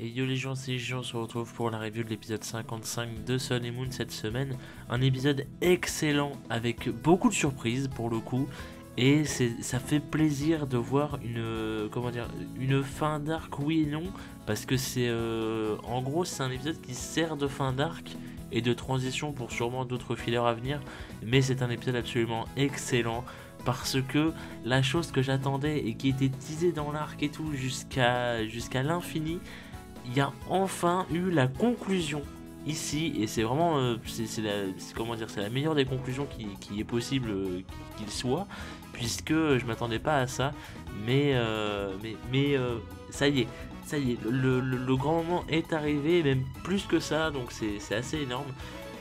Et yo les gens, c'est Jean, on se retrouve pour la review de l'épisode 55 de Sun et Moon cette semaine. Un épisode excellent avec beaucoup de surprises pour le coup. Et ça fait plaisir de voir une fin d'arc, oui et non. Parce que en gros c'est un épisode qui sert de fin d'arc et de transition pour sûrement d'autres fillers à venir. Mais c'est un épisode absolument excellent. Parce que la chose que j'attendais et qui était teasée dans l'arc et tout jusqu'à l'infini, il y a enfin eu la conclusion ici, et c'est vraiment c'est la meilleure des conclusions qui est possible qu'il soit, puisque je m'attendais pas à ça, mais ça y est, le grand moment est arrivé, même plus que ça, donc c'est assez énorme.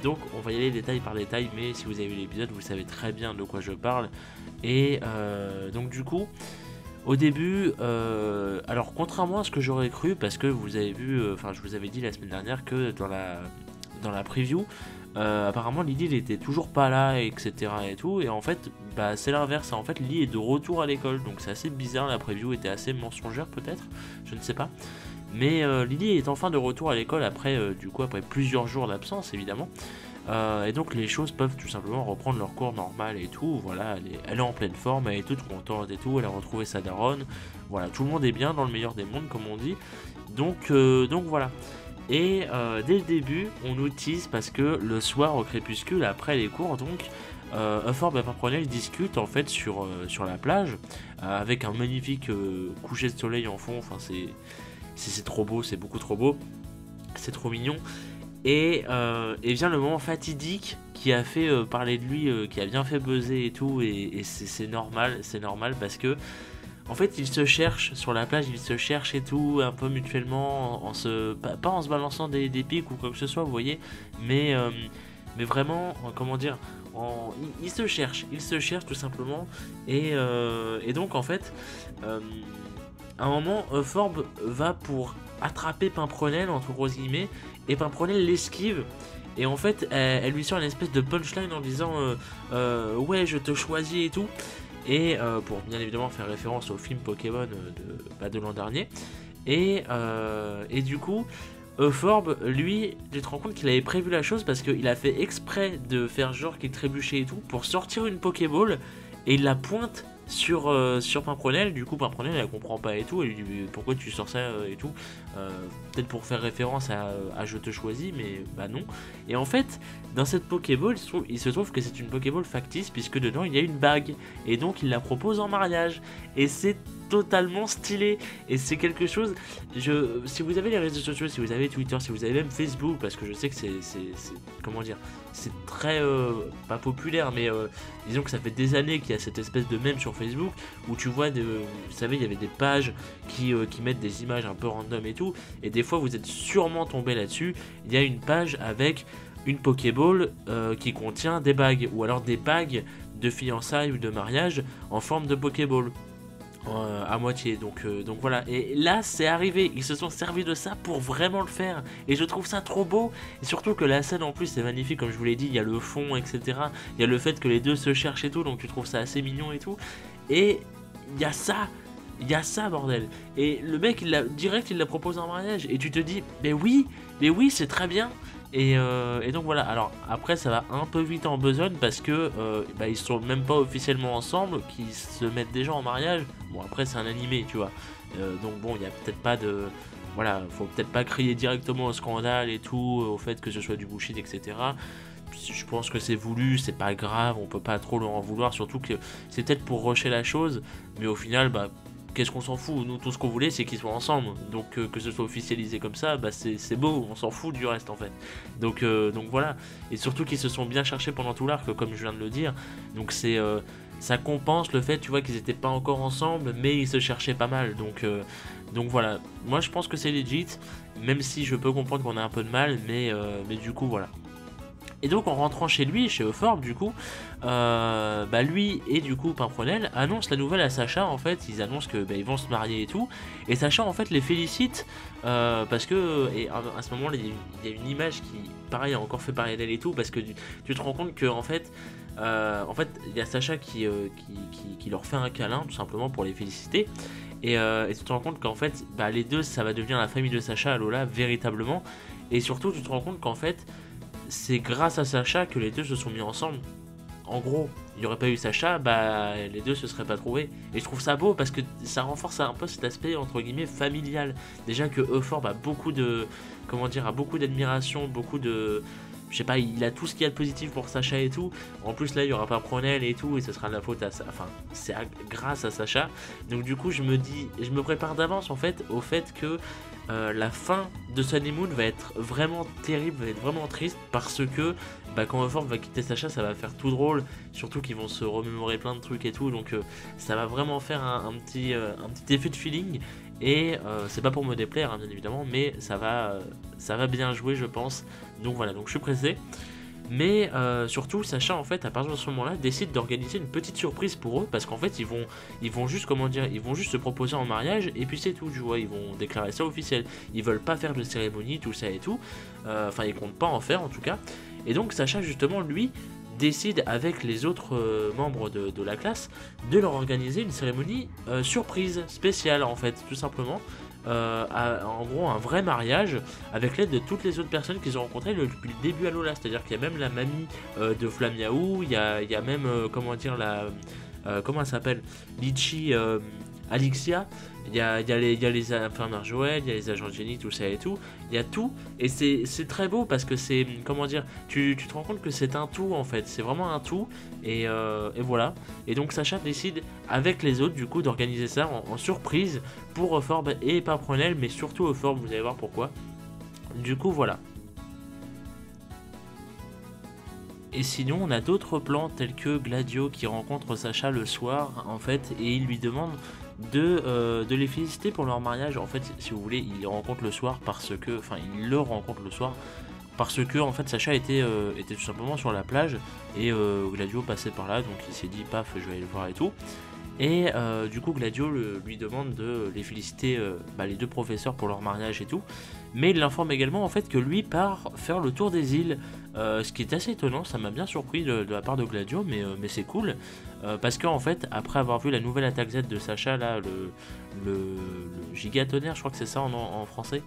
Donc on va y aller détail par détail, mais si vous avez vu l'épisode, vous savez très bien de quoi je parle. Et donc du coup, au début, alors contrairement à ce que j'aurais cru, parce que vous avez vu, je vous avais dit la semaine dernière que dans la preview, apparemment Lily n'était toujours pas là, etc. et tout, et en fait, c'est l'inverse, en fait Lily est de retour à l'école, donc c'est assez bizarre, la preview était assez mensongère peut-être, je ne sais pas, mais Lily est enfin de retour à l'école après plusieurs jours d'absence évidemment. Et donc les choses peuvent tout simplement reprendre leur cours normal et tout, voilà, elle est en pleine forme, elle est toute contente et tout, elle a retrouvé sa daronne, voilà, tout le monde est bien dans le meilleur des mondes comme on dit, donc voilà. Et dès le début, on nous tease parce que le soir au crépuscule, après les cours, donc, Euphorbe et Pimprenel discutent en fait sur la plage, avec un magnifique coucher de soleil en fond, enfin c'est trop beau, c'est beaucoup trop beau, c'est trop mignon. Et vient le moment fatidique qui a fait parler de lui, qui a bien fait buzzer et tout, et c'est normal parce que en fait ils se cherchent sur la plage, ils se cherchent et tout, un peu mutuellement, pas en se balançant des pics ou quoi que ce soit, vous voyez, mais vraiment, comment dire, ils se cherchent tout simplement, et donc en fait, à un moment, Euphorbe va pour attraper Pimprenel, entre grosses guillemets, et Pimprenel l'esquive, et en fait elle lui sort une espèce de punchline en disant ouais je te choisis et tout, et pour bien évidemment faire référence au film Pokémon de l'an dernier, et du coup Euphorbe, lui, tu te rends compte qu'il avait prévu la chose parce qu'il a fait exprès de faire genre qu'il trébuchait et tout pour sortir une Pokéball, et il la pointe sur Pimprenel. Du coup Pimprenel elle comprend pas et tout, elle lui dit pourquoi tu sors ça et tout, peut-être pour faire référence à je te choisis, mais bah non. Et en fait dans cette Pokéball il se trouve que c'est une Pokéball factice, puisque dedans il y a une bague, et donc il la propose en mariage, et c'est totalement stylé, et c'est quelque chose, si vous avez les réseaux sociaux, si vous avez Twitter, si vous avez même Facebook, parce que je sais que c'est comment dire, c'est très pas populaire, mais disons que ça fait des années qu'il y a cette espèce de mème sur Facebook où tu vois vous savez, il y avait des pages qui mettent des images un peu random et tout, et des fois vous êtes sûrement tombé là-dessus, il y a une page avec une Pokéball qui contient des bagues, ou alors des bagues de fiançailles ou de mariage en forme de Pokéball. À moitié, donc voilà, et là c'est arrivé, ils se sont servis de ça pour vraiment le faire, et je trouve ça trop beau, et surtout que la scène en plus c'est magnifique, comme je vous l'ai dit, il y a le fond, etc., il y a le fait que les deux se cherchent et tout, donc tu trouves ça assez mignon et tout, et il y a ça bordel, et le mec il l'a proposé en mariage, et tu te dis mais oui c'est très bien. Et donc voilà, alors après ça va un peu vite en besogne parce que ils sont même pas officiellement ensemble, qu'ils se mettent déjà en mariage. Bon, après c'est un animé, tu vois, donc bon, il y a peut-être pas de, voilà, faut peut-être pas crier directement au scandale et tout, au fait que ce soit du bullshit, etc. Je pense que c'est voulu, c'est pas grave, on peut pas trop leur en vouloir, surtout que c'est peut-être pour rusher la chose, mais au final qu'est-ce qu'on s'en fout, nous tout ce qu'on voulait c'est qu'ils soient ensemble, donc que ce soit officialisé comme ça, c'est beau, on s'en fout du reste en fait, donc voilà, et surtout qu'ils se sont bien cherchés pendant tout l'arc comme je viens de le dire, donc ça compense le fait, tu vois, qu'ils étaient pas encore ensemble mais ils se cherchaient pas mal, donc voilà, moi je pense que c'est legit, même si je peux comprendre qu'on a un peu de mal, mais du coup voilà. Et donc en rentrant chez lui, chez Euphorbe du coup, lui et du coup Pimprenel annoncent la nouvelle à Sacha, en fait, ils annoncent que ils vont se marier et tout, et Sacha en fait les félicite, parce que, et à ce moment là il y a une image qui pareil a encore fait parler d'elle et tout, parce que tu te rends compte que en fait il y a Sacha qui leur fait un câlin tout simplement pour les féliciter, Et tu te rends compte qu'en fait, bah, les deux, ça va devenir la famille de Sacha, Lola, véritablement. Et surtout, tu te rends compte qu'en fait, c'est grâce à Sacha que les deux se sont mis ensemble. En gros, il n'y aurait pas eu Sacha, bah les deux se seraient pas trouvés. Et je trouve ça beau parce que ça renforce un peu cet aspect entre guillemets familial. Déjà que Euphorbe a beaucoup de, comment dire, a beaucoup d'admiration, beaucoup de, je sais pas, il a tout ce qu'il y a de positif pour Sacha et tout. En plus là, il y aura pas Pronel et tout, et ce sera de la faute à ça. Enfin, c'est grâce à Sacha. Donc du coup, je me dis, je me prépare d'avance en fait au fait que la fin de Sun et Moon va être vraiment terrible, va être vraiment triste parce que bah, quand Euphorbe va quitter Sacha, ça va faire tout drôle, surtout qu'ils vont se remémorer plein de trucs et tout, donc ça va vraiment faire un petit effet de feeling. Et c'est pas pour me déplaire, hein, bien évidemment, mais ça va bien jouer, je pense. Donc voilà, donc je suis pressé. Mais surtout, Sacha, en fait, à partir de ce moment-là, décide d'organiser une petite surprise pour eux, parce qu'en fait, ils vont juste, comment dire, ils vont juste se proposer en mariage, et puis c'est tout, tu vois, ils vont déclarer ça officiel. Ils veulent pas faire de cérémonie, tout ça et tout. Enfin, ils comptent pas en faire, en tout cas. Et donc, Sacha, justement, lui, décide avec les autres membres de la classe de leur organiser une cérémonie surprise, spéciale, en fait, tout simplement. En gros un vrai mariage avec l'aide de toutes les autres personnes qu'ils ont rencontrées depuis le début à Lola, c'est-à-dire qu'il y a même la mamie de Flamiaou, il y a même comment dire comment elle s'appelle, Litchi, Alixia, il y a les infirmières Joël, il y a les agents de génie, tout ça et tout, il y a tout, et c'est très beau parce que c'est, comment dire, tu te rends compte que c'est un tout en fait, c'est vraiment un tout, et voilà, et donc Sacha décide avec les autres du coup d'organiser ça en surprise pour Euphorbe et Paprenel, mais surtout Euphorbe, vous allez voir pourquoi, du coup voilà. Et sinon, on a d'autres plans tels que Gladio qui rencontre Sacha le soir, en fait, et il lui demande de les féliciter pour leur mariage. En fait, si vous voulez, il les rencontre le soir parce que, enfin, il le rencontre le soir parce que, en fait, Sacha était tout simplement sur la plage et Gladio passait par là, donc il s'est dit, paf, je vais aller le voir et tout. Et du coup, Gladio lui demande de les féliciter, les deux professeurs pour leur mariage et tout. Mais il l'informe également en fait que lui part faire le tour des îles. Ce qui est assez étonnant, ça m'a bien surpris de la part de Gladio, mais c'est cool. Parce qu'en fait, après avoir vu la nouvelle attaque Z de Sacha, là, le gigatonnerre, je crois que c'est ça en français,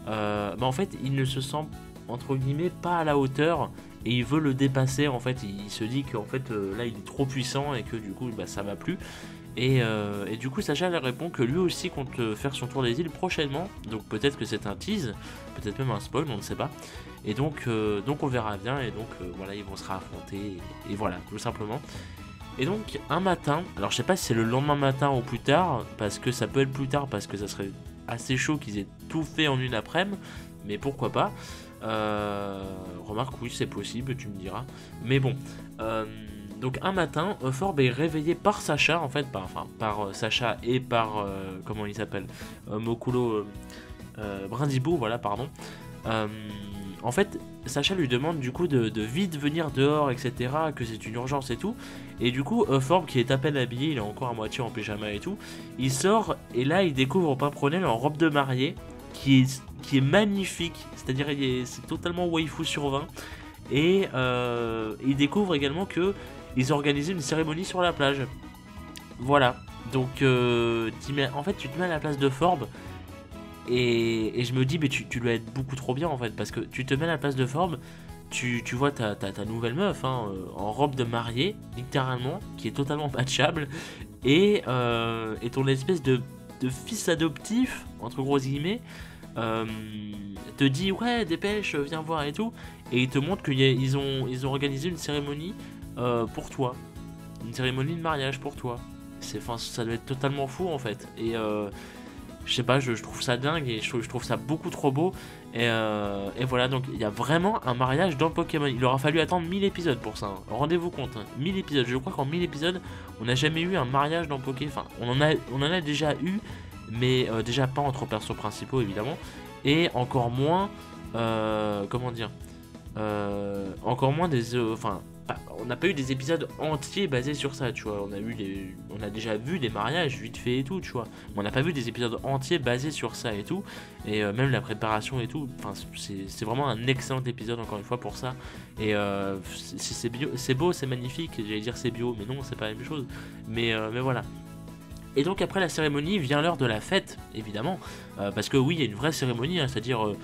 en fait, il ne se sent entre guillemets pas à la hauteur et il veut le dépasser. En fait, il se dit qu'en fait là il est trop puissant et que du coup ça va plus. Et du coup Sacha leur répond que lui aussi compte faire son tour des îles prochainement, donc peut-être que c'est un tease, peut-être même un spoil, on ne sait pas. Et donc on verra bien, et donc voilà, ils vont se réaffronter, et voilà, tout simplement. Et donc un matin, alors je sais pas si c'est le lendemain matin ou plus tard, parce que ça peut être plus tard, parce que ça serait assez chaud qu'ils aient tout fait en une après-midi, mais pourquoi pas. Remarque, oui, c'est possible, tu me diras. Mais bon, donc un matin, Euphorbe est réveillé par Sacha, en fait, par Sacha et par, comment il s'appelle, Mokulo Brindibou, voilà, pardon. En fait, Sacha lui demande du coup de vite venir dehors, etc., que c'est une urgence et tout. Et du coup, Euphorbe, qui est à peine habillé, il est encore à moitié en pyjama et tout, il sort, et là, il découvre Pimpronel en robe de mariée, qui est magnifique, c'est-à-dire c'est totalement waifu sur 20, et il découvre également que ils ont organisé une cérémonie sur la plage. Voilà, donc en fait tu te mets à la place de Forbe, et je me dis mais tu dois être beaucoup trop bien en fait, parce que tu te mets à la place de Forbe, tu vois ta nouvelle meuf en robe de mariée, littéralement, qui est totalement matchable, et ton espèce de fils adoptif, entre gros guillemets, te dit ouais dépêche, viens voir et tout, et il te montre qu'ils ont organisé une cérémonie pour toi, une cérémonie de mariage pour toi. Ça doit être totalement fou en fait, et je sais pas, je trouve ça dingue, et je trouve ça beaucoup trop beau, et voilà, donc il y a vraiment un mariage dans Pokémon. Il aura fallu attendre 1000 épisodes pour ça, hein. Rendez-vous compte, 1000 épisodes, je crois qu'en 1000 épisodes on n'a jamais eu un mariage dans Pokémon, enfin on en a déjà eu, mais déjà pas entre persos principaux évidemment, et encore moins comment dire, encore moins on n'a pas eu des épisodes entiers basés sur ça, tu vois. On a déjà vu des mariages vite fait et tout, tu vois, mais on n'a pas vu des épisodes entiers basés sur ça et tout, et même la préparation et tout, enfin c'est vraiment un excellent épisode encore une fois pour ça, et c'est beau, c'est magnifique, j'allais dire c'est bio, mais non, c'est pas la même chose, mais voilà. Et donc après la cérémonie vient l'heure de la fête, évidemment, parce que oui, il y a une vraie cérémonie, hein, c'est-à-dire,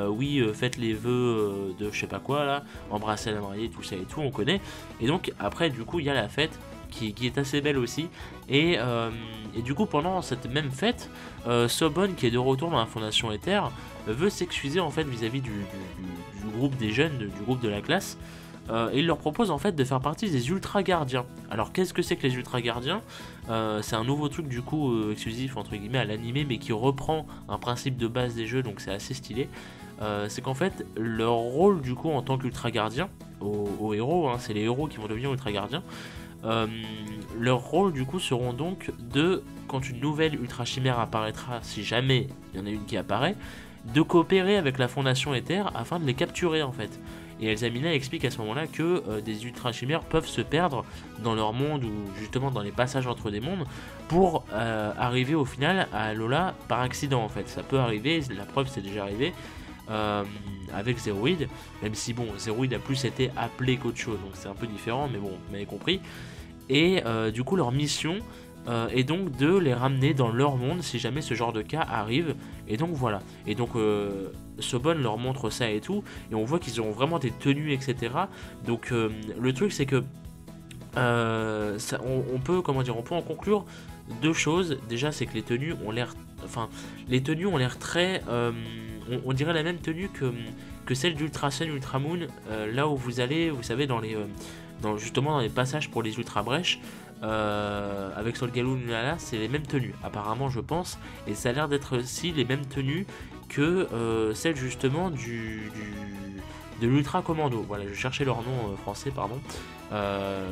oui, faites les vœux de je sais pas quoi, là, embrasser la mariée, tout ça et tout, on connaît. Et donc après, du coup, il y a la fête, qui est assez belle aussi. Et du coup, pendant cette même fête, Sobonne, qui est de retour dans la Fondation Ether, veut s'excuser en fait vis-à-vis du groupe des jeunes, du groupe de la classe. Et il leur propose en fait de faire partie des Ultra Gardiens. Alors qu'est-ce que c'est que les Ultra Gardiens? C'est un nouveau truc du coup exclusif entre guillemets à l'animé, mais qui reprend un principe de base des jeux, donc c'est assez stylé. C'est qu'en fait leur rôle du coup en tant qu'Ultra Gardien aux héros, hein, c'est les héros qui vont devenir Ultra Gardiens. Leur rôle du coup seront donc de, quand une nouvelle Ultra Chimère apparaîtra, si jamais il y en a une qui apparaît, de coopérer avec la Fondation Ether afin de les capturer en fait. Et Elsamina explique à ce moment-là que des Ultra Chimères peuvent se perdre dans leur monde ou justement dans les passages entre des mondes pour arriver au final à Alola par accident en fait. Ça peut arriver, la preuve c'est déjà arrivé. Avec Zeroid, même si bon, Zeroid a plus été appelé qu'autre chose, donc c'est un peu différent, mais bon, vous m'avez compris. Et du coup, leur mission est donc de les ramener dans leur monde si jamais ce genre de cas arrive. Et donc voilà. Et donc Sobonne leur montre ça et tout, et on voit qu'ils ont vraiment des tenues, etc. Donc le truc c'est que on peut, comment dire, on peut en conclure deux choses. Déjà, c'est que les tenues ont l'air, enfin, les tenues ont l'air très, on dirait la même tenue que celle d'Ultra Sun, Ultra Moon, là où vous allez, vous savez, justement dans les passages pour les Ultra Brèches, avec Solgaloo, Lunala, c'est les mêmes tenues, apparemment, je pense, et ça a l'air d'être aussi les mêmes tenues que celle justement de l'Ultra Commando. Voilà, je cherchais leur nom français, pardon.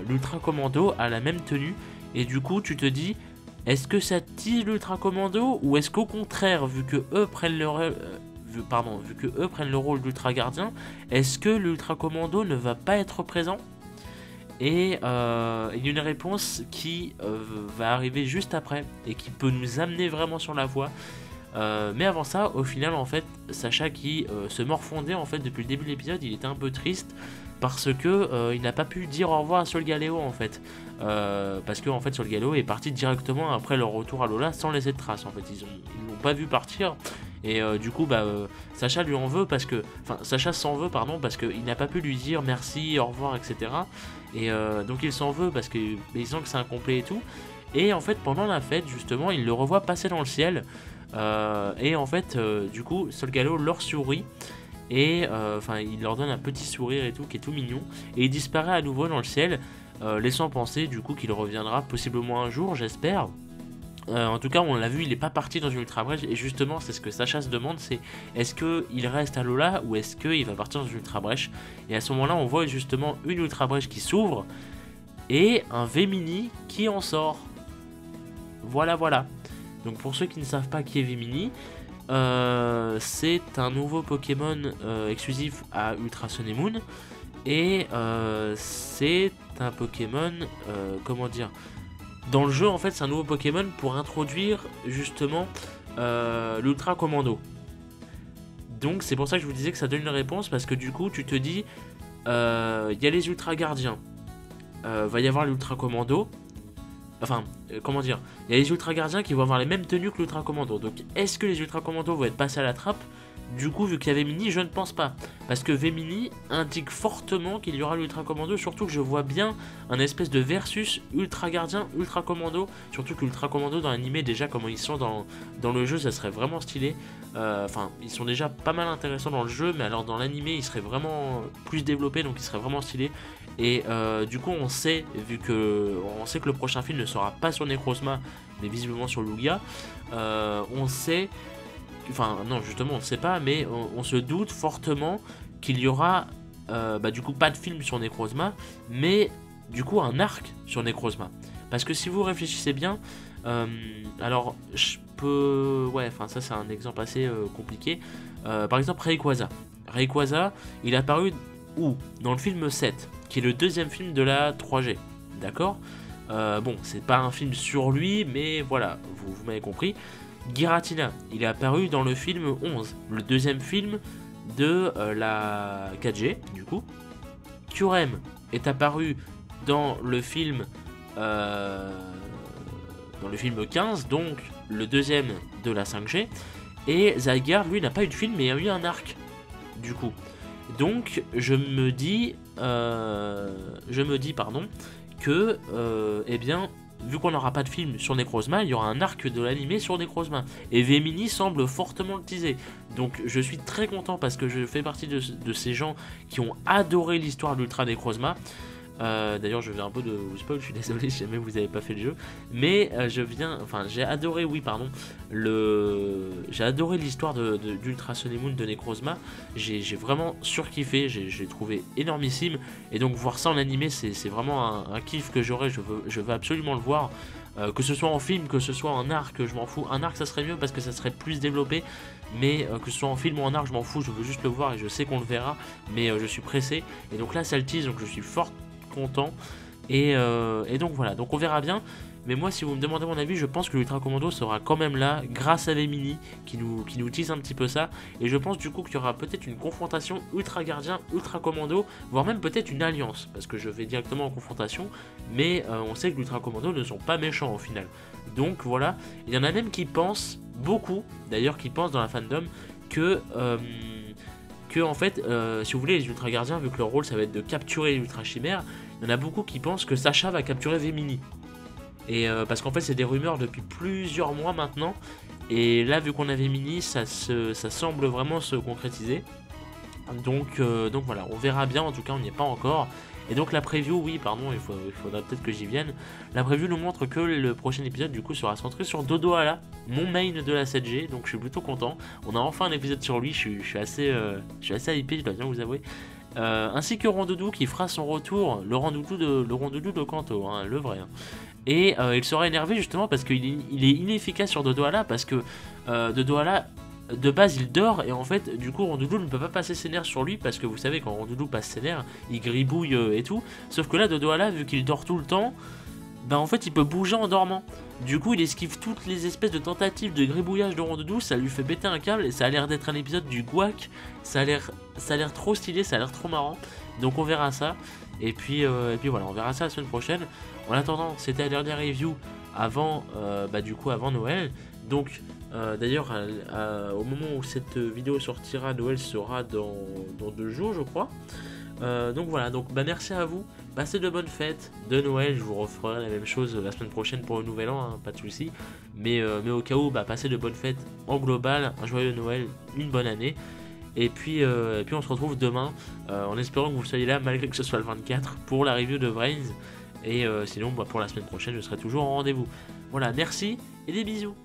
L'Ultra Commando a la même tenue, et du coup, tu te dis, est-ce que ça tease l'Ultra Commando, ou est-ce qu'au contraire, vu que eux prennent le rôle d'Ultra Gardien, est-ce que l'Ultra Commando ne va pas être présent? Et il y a une réponse qui va arriver juste après et qui peut nous amener vraiment sur la voie. Mais avant ça, au final, en fait, Sacha qui se morfondait en fait depuis le début de l'épisode, il était un peu triste parce que il n'a pas pu dire au revoir à Solgaleo en fait, parce que en fait Solgaleo est parti directement après leur retour à Lola sans laisser de traces. En fait, ils l'ont pas vu partir. Et du coup, Sacha lui en veut parce que, enfin, Sacha s'en veut, pardon, parce qu'il n'a pas pu lui dire merci, au revoir, etc. Et donc il s'en veut parce qu'il sent que c'est incomplet et tout. Et en fait, pendant la fête, justement, il le revoit passer dans le ciel. Et en fait, du coup, Solgaleo leur sourit. Et il leur donne un petit sourire et tout, qui est tout mignon. Et il disparaît à nouveau dans le ciel, laissant penser du coup qu'il reviendra possiblement un jour, j'espère. En tout cas, on l'a vu, il n'est pas parti dans une Ultra Brèche. Et justement, c'est ce que Sacha se demande, c'est est-ce qu'il reste à Lola ou est-ce qu'il va partir dans une Ultra Brèche. Et à ce moment-là, on voit justement une Ultra Brèche qui s'ouvre et un V-Mini qui en sort. Voilà, voilà. Donc pour ceux qui ne savent pas qui est V-Mini, c'est un nouveau Pokémon exclusif à Ultra Sun et Moon. Et c'est un Pokémon, comment dire, dans le jeu en fait c'est un nouveau Pokémon pour introduire justement l'Ultra Commando. Donc c'est pour ça que je vous disais que ça donne une réponse, parce que du coup tu te dis il y a les Ultra Gardiens, va y avoir l'Ultra Commando. Enfin, comment dire, il y a les Ultra Gardiens qui vont avoir les mêmes tenues que l'Ultra Commando. Donc est-ce que les Ultra Commando vont être passés à la trappe? Du coup, vu qu'il y a V-Mini, je ne pense pas. Parce que V-Mini indique fortement qu'il y aura l'Ultra Commando. Surtout que je vois bien un espèce de versus Ultra Gardien, Ultra Commando. Surtout que l'Ultra Commando dans l'animé, déjà comment ils sont dans le jeu, ça serait vraiment stylé. Enfin, ils sont déjà pas mal intéressants dans le jeu, mais alors dans l'animé, ils seraient vraiment plus développés, donc ils seraient vraiment stylés. Et du coup, on sait que le prochain film ne sera pas sur Necrozma, mais visiblement sur Lugia. On sait... Enfin, non, justement, on ne sait pas, mais on se doute fortement qu'il y aura, du coup, pas de film sur Necrozma, mais du coup, un arc sur Necrozma. Parce que si vous réfléchissez bien, alors, je peux... Ouais, enfin, ça, c'est un exemple assez compliqué. Par exemple, Rayquaza. Rayquaza, il est apparu où? Dans le film 7, qui est le deuxième film de la 3G. D'accord? Bon, c'est pas un film sur lui, mais voilà, vous m'avez compris. Giratina, il est apparu dans le film 11, le deuxième film de la 4G, du coup. Kyurem est apparu dans le film dans le film 15, donc le deuxième de la 5G, et Zygarde, lui, n'a pas eu de film, mais il a eu un arc, du coup. Donc, je me dis, pardon, que, eh bien, vu qu'on n'aura pas de film sur Necrozma, il y aura un arc de l'animé sur Necrozma. Et Vemini semble fortement le teaser. Donc je suis très content parce que je fais partie de ces gens qui ont adoré l'histoire d'Ultra Necrozma. D'ailleurs je viens un peu de spoil, je suis désolé si jamais vous n'avez pas fait le jeu. Mais j'ai adoré, j'ai adoré l'histoire d'Ultra Sun et Moon de Necrozma. J'ai vraiment surkiffé, j'ai trouvé énormissime. Et donc voir ça en animé, c'est vraiment un kiff que j'aurai, je veux absolument le voir. Que ce soit en film, que ce soit en arc, je m'en fous. Un arc ça serait mieux parce que ça serait plus développé. Mais que ce soit en film ou en arc, je m'en fous, je veux juste le voir et je sais qu'on le verra. Mais je suis pressé. Et donc là ça le tease, donc je suis fort content. Et donc voilà, donc on verra bien. Mais moi, si vous me demandez mon avis, je pense que l'Ultra Commando sera quand même là grâce à Vemini qui nous tease un petit peu ça. Et je pense du coup qu'il y aura peut-être une confrontation Ultra Gardien, Ultra Commando, voire même peut-être une alliance, parce que je vais directement en confrontation. Mais on sait que l'Ultra Commando ne sont pas méchants au final. Donc voilà, il y en a même qui pensent, beaucoup d'ailleurs, qui pensent dans la fandom que en fait, si vous voulez, les Ultra Gardiens, vu que leur rôle ça va être de capturer les Ultra Chimères, il y en a beaucoup qui pensent que Sacha va capturer Vemini. Et parce qu'en fait, c'est des rumeurs depuis plusieurs mois maintenant. Et là, vu qu'on a Vemini, ça semble vraiment se concrétiser. Donc voilà, on verra bien. En tout cas, on n'y est pas encore. Et donc la preview, oui, pardon, il faudra peut-être que j'y vienne. La preview nous montre que le prochain épisode du coup sera centré sur Dodohala, mon main de la 7G, donc je suis plutôt content. On a enfin un épisode sur lui, je suis assez hypé, je dois bien vous avouer. Ainsi que Rondoudou qui fera son retour, le Rondoudou de Kanto, hein, le vrai. Hein. Et il sera énervé justement parce qu'il est inefficace sur Dodohala, parce que Dodohala, de base il dort et en fait du coup Rondoudou ne peut pas passer ses nerfs sur lui parce que vous savez quand Rondoudou passe ses nerfs il gribouille et tout, sauf que là Dodohala vu qu'il dort tout le temps, bah en fait il peut bouger en dormant, du coup il esquive toutes les espèces de tentatives de gribouillage de Rondoudou, ça lui fait péter un câble et ça a l'air d'être un épisode du Gouac, ça a l'air trop stylé, ça a l'air trop marrant, donc on verra ça, et puis voilà, on verra ça la semaine prochaine. En attendant, c'était la dernière review avant avant Noël, donc d'ailleurs au moment où cette vidéo sortira, Noël sera dans 2 jours je crois. Donc voilà, donc merci à vous, passez de bonnes fêtes de Noël, je vous referai la même chose la semaine prochaine pour le nouvel an, hein, pas de soucis, mais au cas où, passez de bonnes fêtes en global, un joyeux Noël, une bonne année, et puis on se retrouve demain, en espérant que vous soyez là malgré que ce soit le 24 pour la review de Brains, et sinon pour la semaine prochaine je serai toujours en rendez-vous. Voilà, merci et des bisous.